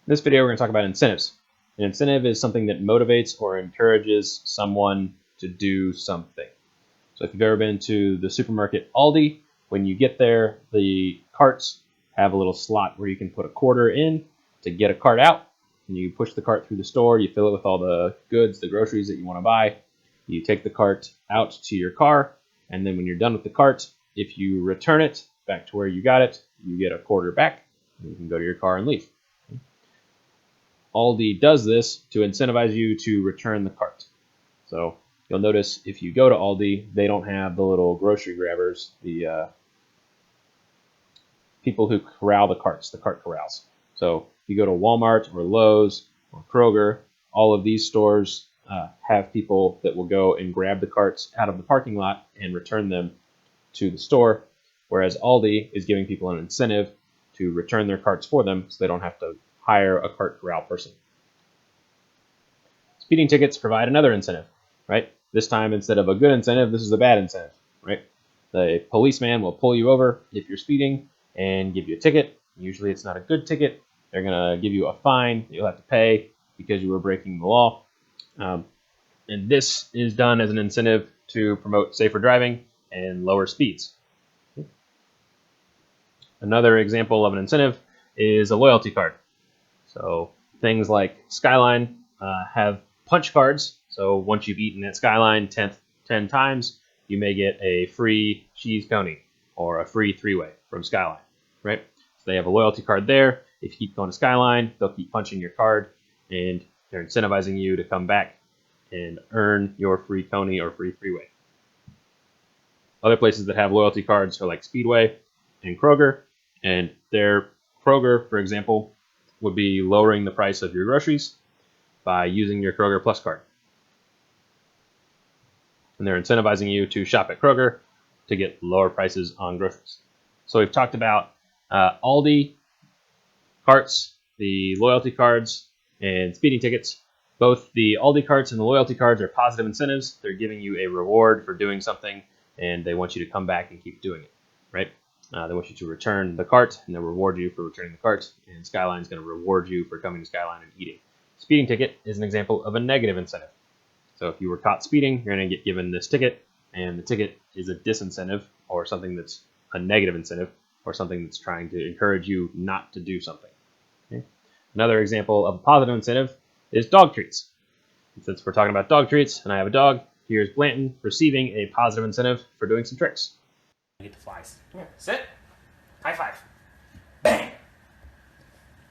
In this video, we're going to talk about incentives. An incentive is something that motivates or encourages someone to do something. So if you've ever been to the supermarket Aldi, when you get there, the carts have a little slot where you can put a quarter in to get a cart out. And you push the cart through the store, you fill it with all the goods, the groceries that you want to buy. You take the cart out to your car, and then when you're done with the cart, if you return it back to where you got it, you get a quarter back, and you can go to your car and leave. Aldi does this to incentivize you to return the cart. So you'll notice if you go to Aldi, they don't have the little grocery grabbers, the people who corral the carts, the cart corrals. So if you go to Walmart or Lowe's or Kroger, all of these stores have people that will go and grab the carts out of the parking lot and return them to the store, whereas Aldi is giving people an incentive to return their carts for them so they don't have to hire a cart corral person. Speeding tickets provide another incentive, right? This time, instead of a good incentive, this is a bad incentive, right? The policeman will pull you over if you're speeding and give you a ticket. Usually it's not a good ticket. They're going to give you a fine that you'll have to pay because you were breaking the law. And this is done as an incentive to promote safer driving and lower speeds. Another example of an incentive is a loyalty card. So things like Skyline have punch cards. So once you've eaten at Skyline 10 times, you may get a free cheese coney or a free three-way from Skyline, right? So they have a loyalty card there. If you keep going to Skyline, they'll keep punching your card, and they're incentivizing you to come back and earn your free coney or free three-way. Other places that have loyalty cards are like Speedway and Kroger, and their Kroger, for example, would be lowering the price of your groceries by using your Kroger Plus card. And they're incentivizing you to shop at Kroger to get lower prices on groceries. So we've talked about Aldi carts, the loyalty cards, and speeding tickets. Both the Aldi carts and the loyalty cards are positive incentives. They're giving you a reward for doing something, and they want you to come back and keep doing it, right? They want you to return the cart, and they'll reward you for returning the cart, and Skyline's going to reward you for coming to Skyline and eating. Speeding ticket is an example of a negative incentive. So if you were caught speeding, you're going to get given this ticket, and the ticket is a disincentive or something that's a negative incentive or something that's trying to encourage you not to do something. Okay? Another example of a positive incentive is dog treats. And since we're talking about dog treats and I have a dog, here's Blanton receiving a positive incentive for doing some tricks. Get the flies. Come here. Sit. High five. Bang.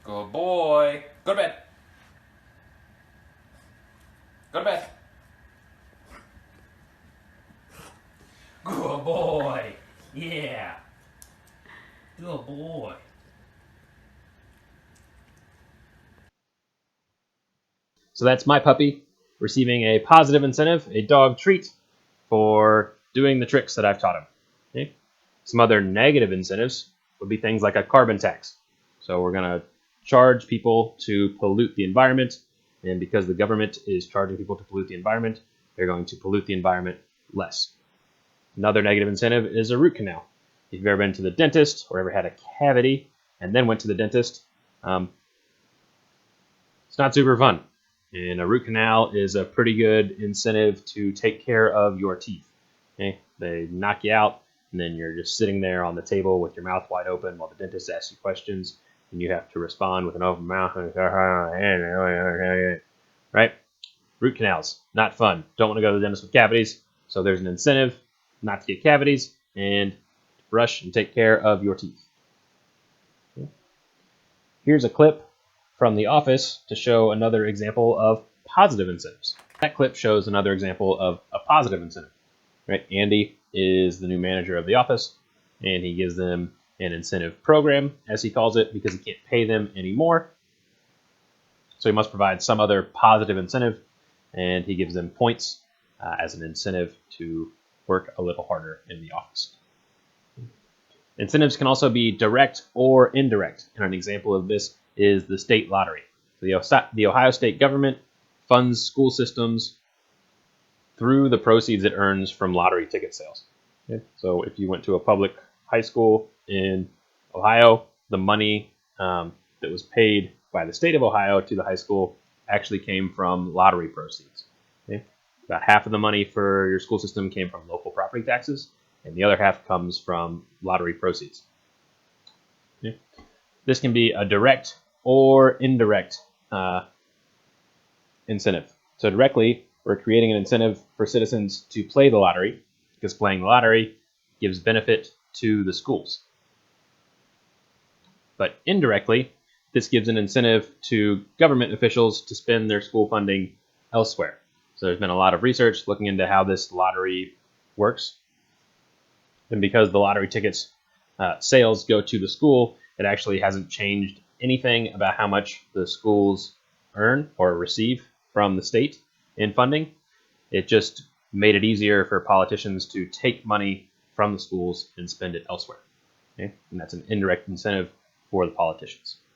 Good boy. Go to bed. Go to bed. Good boy. Yeah. Good boy. So that's my puppy receiving a positive incentive, a dog treat, for doing the tricks that I've taught him. Okay? Some other negative incentives would be things like a carbon tax. So we're going to charge people to pollute the environment, and because the government is charging people to pollute the environment, they're going to pollute the environment less. Another negative incentive is a root canal. If you've ever been to the dentist or ever had a cavity and then went to the dentist, it's not super fun. And a root canal is a pretty good incentive to take care of your teeth. Okay? They knock you out, and then you're just sitting there on the table with your mouth wide open while the dentist asks you questions, and you have to respond with an open mouth. Right? Root canals, not fun. Don't want to go to the dentist with cavities, so there's an incentive not to get cavities and brush and take care of your teeth. Okay. Here's a clip from The Office to show another example of positive incentives. That clip shows another example of a positive incentive. Right? Andy is the new manager of The Office, and he gives them an incentive program, as he calls it, because he can't pay them anymore. So he must provide some other positive incentive, and he gives them points as an incentive to work a little harder in the office. Incentives can also be direct or indirect, and an example of this is the state lottery. So the Ohio state government funds school systems through the proceeds it earns from lottery ticket sales. Okay? So if you went to a public high school in Ohio, the money that was paid by the state of Ohio to the high school actually came from lottery proceeds. Okay? About half of the money for your school system came from local property taxes, and the other half comes from lottery proceeds. Okay? This can be a direct or indirect incentive. So directly, we're creating an incentive for citizens to play the lottery, because playing the lottery gives benefit to the schools. But indirectly, this gives an incentive to government officials to spend their school funding elsewhere. So there's been a lot of research looking into how this lottery works. And because the lottery tickets sales go to the school, it actually hasn't changed anything about how much the schools earn or receive from the state in funding. It just made it easier for politicians to take money from the schools and spend it elsewhere. Okay? And that's an indirect incentive for the politicians.